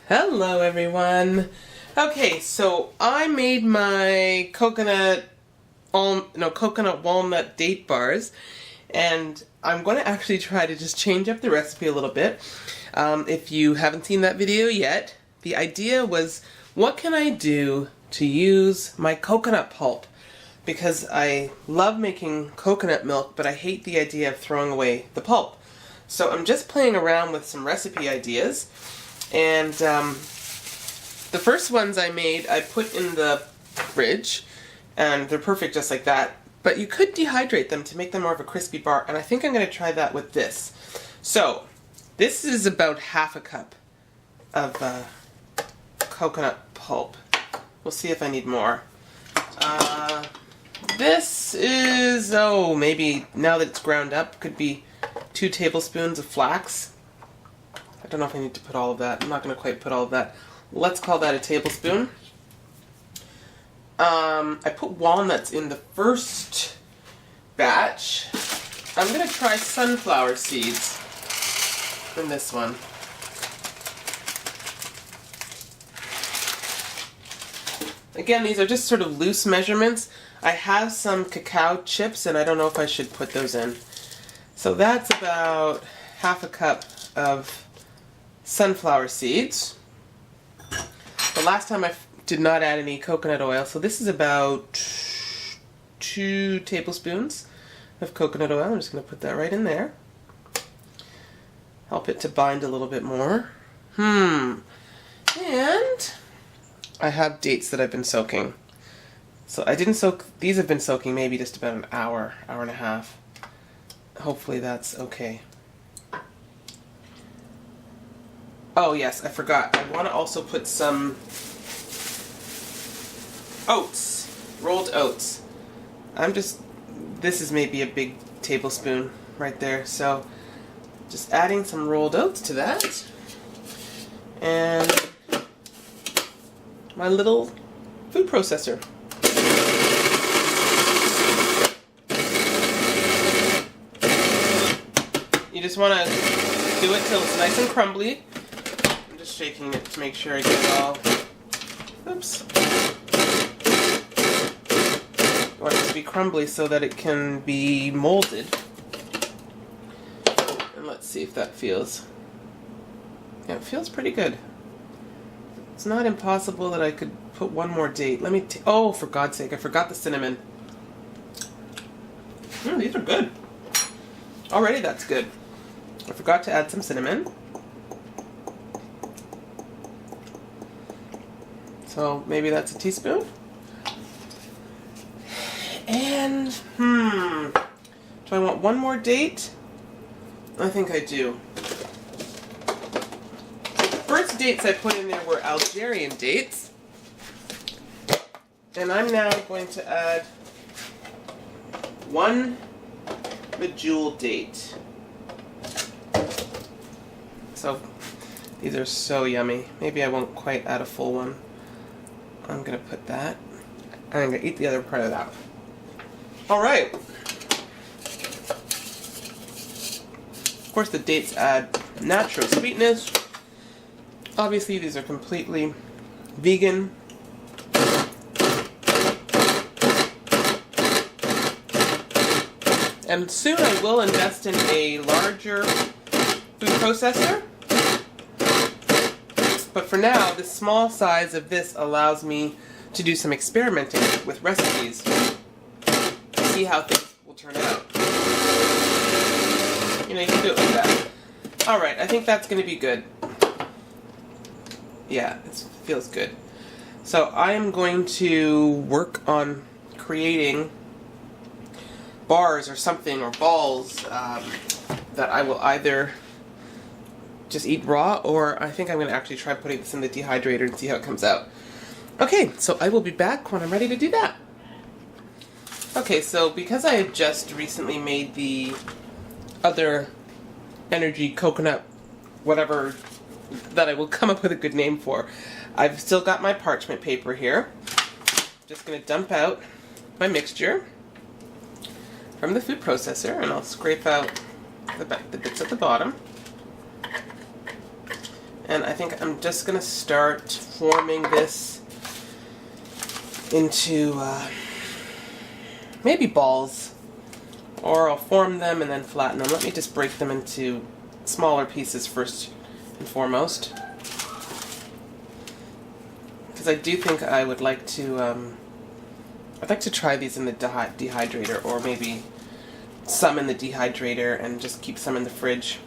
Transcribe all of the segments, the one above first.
Hello everyone. Okay, so I made my coconut walnut date bars, and I'm going to actually try to just change up the recipe a little bit. If you haven't seen that video yet, the idea was, what can I do to use my coconut pulp? Because I love making coconut milk, but I hate the idea of throwing away the pulp. So I'm just playing around with some recipe ideas. And the first ones I made, I put in the fridge, and they're perfect just like that. But you could dehydrate them to make them more of a crispy bar, and I think I'm going to try that with this. So, this is about half a cup of coconut pulp. We'll see if I need more. This is, maybe now that it's ground up, could be 2 tablespoons of flax. I don't know if I need to put all of that. I'm not going to quite put all of that. Let's call that a tablespoon. I put walnuts in the first batch. I'm going to try sunflower seeds in this one. Again, these are just sort of loose measurements. I have some cacao chips, and I don't know if I should put those in. So that's about half a cup of sunflower seeds. The last time I did not add any coconut oil, so this is about 2 tablespoons of coconut oil. I'm just going to put that right in there. Help it to bind a little bit more. And I have dates that I've been soaking. So I didn't soak, these have been soaking maybe just about an hour, hour and a half. Hopefully that's okay. Oh yes, I forgot. I want to also put some oats, rolled oats. This is maybe a big tablespoon right there. So just adding some rolled oats to that. And my little food processor. You just want to do it till it's nice and crumbly. Shaking it to make sure I get it all. Oops. I want it to be crumbly so that it can be molded. And let's see if that feels. Yeah, it feels pretty good. It's not impossible that I could put one more date. Let me. Oh, for God's sake! I forgot the cinnamon. These are good. Already, that's good. I forgot to add some cinnamon. So maybe that's a teaspoon. And, do I want one more date? I think I do. The first dates I put in there were Algerian dates. And I'm now going to add 1 medjool date. So, these are so yummy. Maybe I won't quite add a full one. I'm going to put that, and I'm going to eat the other part of that. Alright. Of course, the dates add natural sweetness. Obviously, these are completely vegan. And soon I will invest in a larger food processor. But for now, the small size of this allows me to do some experimenting with recipes to see how things will turn out. You can do it like that. Alright, I think that's going to be good. Yeah, it feels good. So I am going to work on creating bars or something, or balls, that I will either just eat raw, or I think I'm going to actually try putting this in the dehydrator and see how it comes out. Okay, so I will be back when I'm ready to do that. Okay, so because I had just recently made the other energy coconut, whatever that I will come up with a good name for, I've still got my parchment paper here. Just going to dump out my mixture from the food processor, and I'll scrape out the bits at the bottom. And I think I'm just going to start forming this into maybe balls. Or I'll form them and then flatten them. Let me just break them into smaller pieces first and foremost. Because I do think I would like to, I'd like to try these in the dehydrator, or maybe some in the dehydrator and just keep some in the fridge.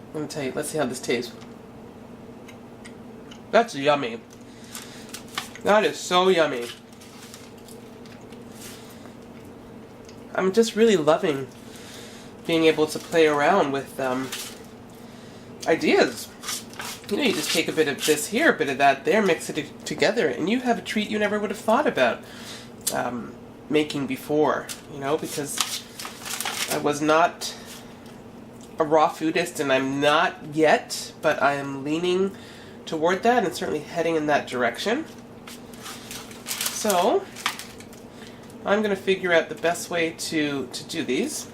I'm going to tell you, let's see how this tastes. That's yummy. That is so yummy. I'm just really loving being able to play around with ideas. You know, you just take a bit of this here, a bit of that there, mix it together, and you have a treat you never would have thought about making before, you know, because I was not a raw foodist, and I'm not yet, but I am leaning toward that and certainly heading in that direction. So I'm going to figure out the best way to do these.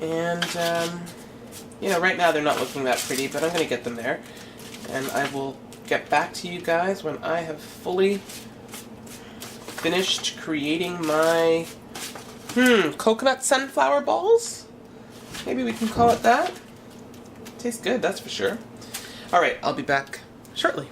And, you know, right now they're not looking that pretty, but I'm going to get them there. And I will get back to you guys when I have fully finished creating my, coconut sunflower balls? Maybe we can call it that. Tastes good, that's for sure. Alright, I'll be back shortly.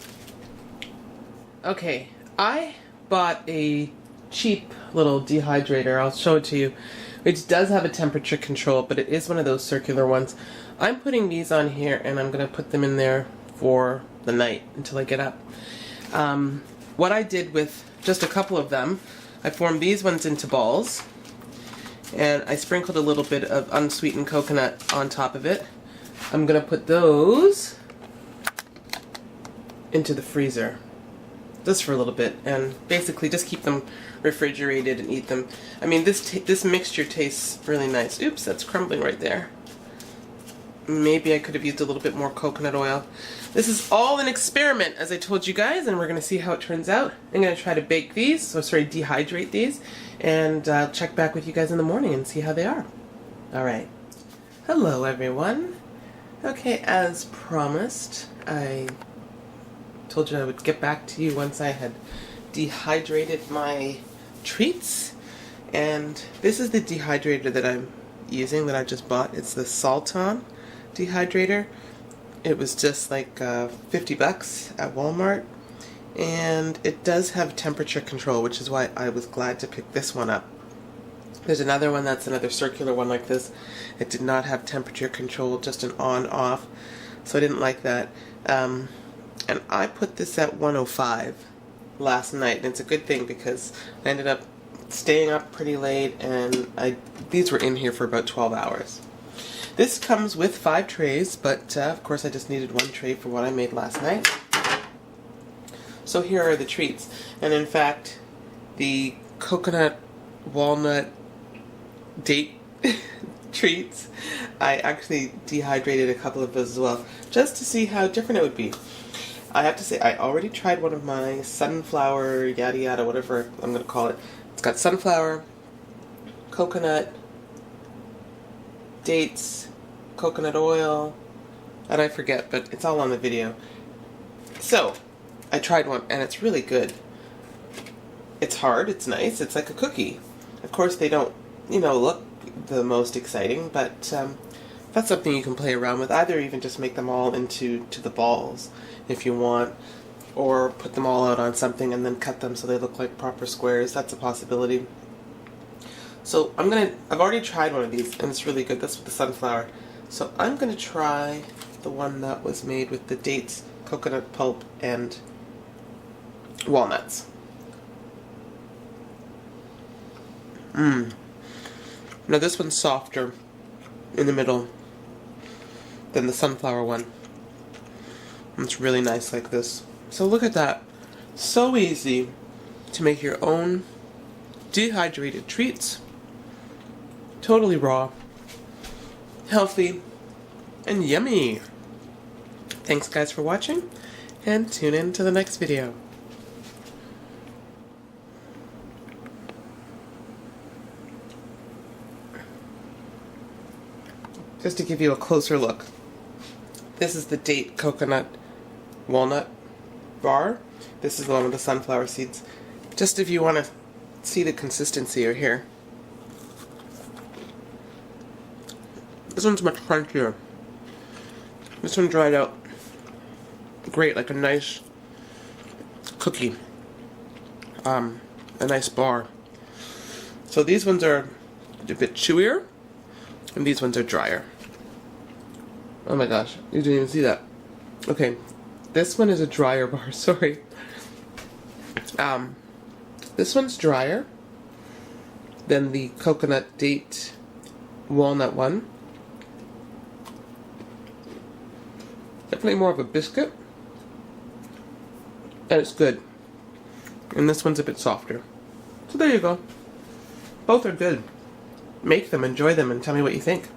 Okay, I bought a cheap little dehydrator, I'll show it to you, which does have a temperature control, but it is one of those circular ones. I'm putting these on here and I'm going to put them in there for the night until I get up. What I did with just a couple of them, I formed these ones into balls, and I sprinkled a little bit of unsweetened coconut on top of it. I'm going to put those into the freezer just for a little bit, and basically just keep them refrigerated and eat them. I mean, this mixture tastes really nice. Oops, that's crumbling right there. Maybe I could have used a little bit more coconut oil. This is all an experiment, as I told you guys, and we're going to see how it turns out. I'm going to try to bake these, dehydrate these, and I'll check back with you guys in the morning and see how they are. Alright. Hello, everyone. Okay, as promised, I told you I would get back to you once I had dehydrated my treats, and this is the dehydrator that I'm using, that I just bought. It's the Salton dehydrator. It was just like 50 bucks at Walmart, and it does have temperature control, which is why I was glad to pick this one up. There's another one that's another circular one like this. It did not have temperature control, just an on-off, so I didn't like that. And I put this at 105 last night, and it's a good thing because I ended up staying up pretty late, and these were in here for about 12 hours. This comes with 5 trays, but of course I just needed 1 tray for what I made last night. So here are the treats, and in fact the coconut walnut date treats, I actually dehydrated a couple of those as well, just to see how different it would be. I have to say, I already tried one of my sunflower yada yada, whatever I'm going to call it. It's got sunflower, coconut, dates, coconut oil, and I forget, but it's all on the video. So, I tried one, and it's really good. It's hard, it's nice, it's like a cookie. Of course, they don't, look the most exciting, but that's something you can play around with. Either even just make them all into the balls, if you want, or put them all out on something and then cut them so they look like proper squares. That's a possibility. So I've already tried one of these, and it's really good. That's with the sunflower. So I'm gonna try the one that was made with the dates, coconut pulp, and walnuts. Now this one's softer in the middle than the sunflower one. It's really nice like this. So look at that. So easy to make your own dehydrated treats. Totally raw, healthy, and yummy. Thanks guys for watching, and tune in to the next video. Just to give you a closer look. This is the date coconut walnut bar. This is the one with the sunflower seeds. Just if you want to see the consistency or here. This one's much crunchier. This one dried out great, like a nice cookie. A nice bar. So these ones are a bit chewier, and these ones are drier. Oh my gosh, you didn't even see that. Okay, this one is a drier bar, sorry. This one's drier than the coconut date walnut one. Definitely more of a biscuit. And it's good. And this one's a bit softer. So there you go. Both are good. Make them, enjoy them, and tell me what you think.